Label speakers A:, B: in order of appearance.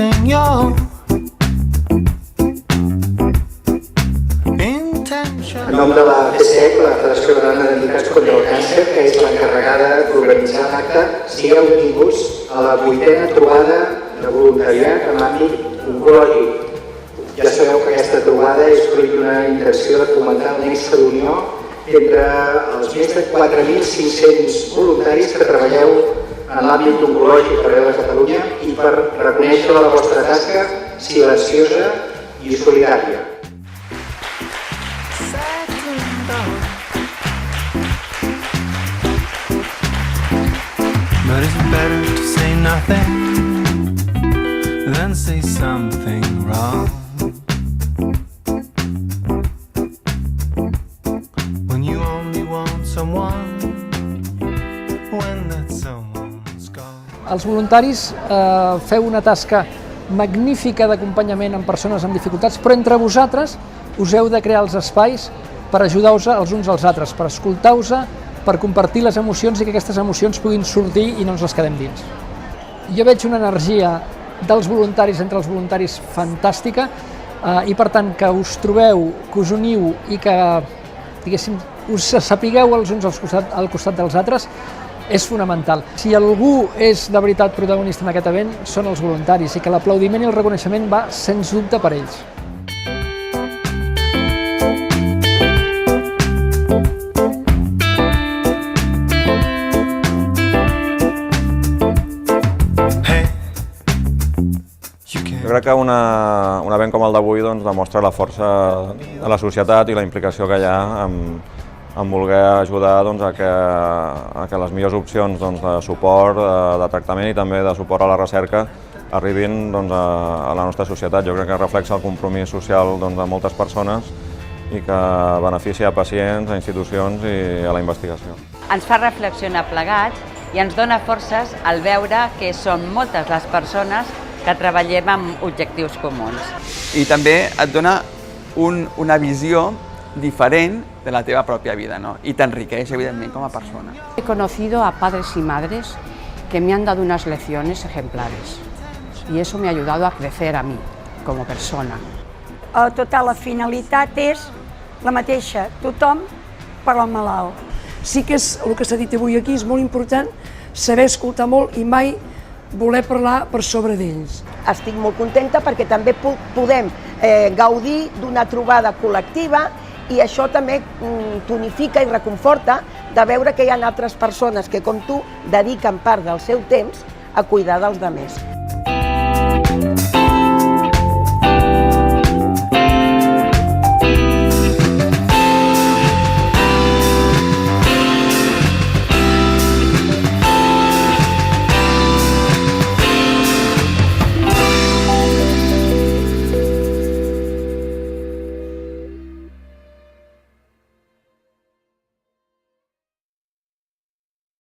A: losing your intention.
B: En nom de la FCEC, la Federació Catalana d'Entitats contra el Càncer, que és l'encarregada d'organitzar l'acte, sigueu benvinguts a la 8a trobada de voluntariat en l'àmbit oncològic. Ja sabeu que aquesta trobada és fruit d'una intenció de fomentar el nexe d'unió entre els més de 4.500 voluntaris que treballeu en l'àmbit oncològic arreu de Catalunya i per reconèixer la vostra tasca silenciosa i solidària.
A: But it's better to say nothing than say something wrong. When you only want someone, when that someone's gone.
C: Els voluntaris feu una tasca magnífica d'acompanyament amb persones amb dificultats, però entre vosaltres us heu de crear els espais per ajudar-vos els uns als altres, per escoltar-vos, per compartir les emocions i que aquestes emocions puguin sortir i no ens les quedem dins. Jo veig una energia dels voluntaris entre els voluntaris fantàstica i per tant que us trobeu, que us uniu i que diguéssim, us sapigueu els uns al costat dels altres és fonamental. Si algú és de veritat protagonista en aquest event són els voluntaris i que l'aplaudiment i el reconeixement va sens dubte per ells.
D: Jo crec que un event com el d'avui demostra la força de la societat i la implicació que hi ha en voler ajudar a que les millors opcions de suport, de tractament i també de suport a la recerca arribin a la nostra societat. Jo crec que reflexa el compromís social de moltes persones i que beneficia a pacients, a institucions i a la investigació.
E: Ens fa reflexionar plegats i ens dona forces al veure que són moltes les persones que treballem amb objectius comuns.
F: I també et dona una visió diferent de la teva pròpia vida, ¿no? Y t'enriqueix, evidentment, com a persona.
G: He conocido a padres y madres que me han dado unas lecciones ejemplares y eso me ha ayudado a crecer a mí, como persona.
H: Tota la finalitat és la mateixa, tothom per al malalt.
I: Sí que és el que s'ha dit avui aquí, és molt important saber escoltar molt i mai voler parlar per sobre d'ells.
J: Estic molt contenta perquè també podem gaudir d'una trobada col·lectiva i això també tonifica i reconforta de veure que hi ha altres persones que, com tu, dediquen part del seu temps a cuidar dels altres.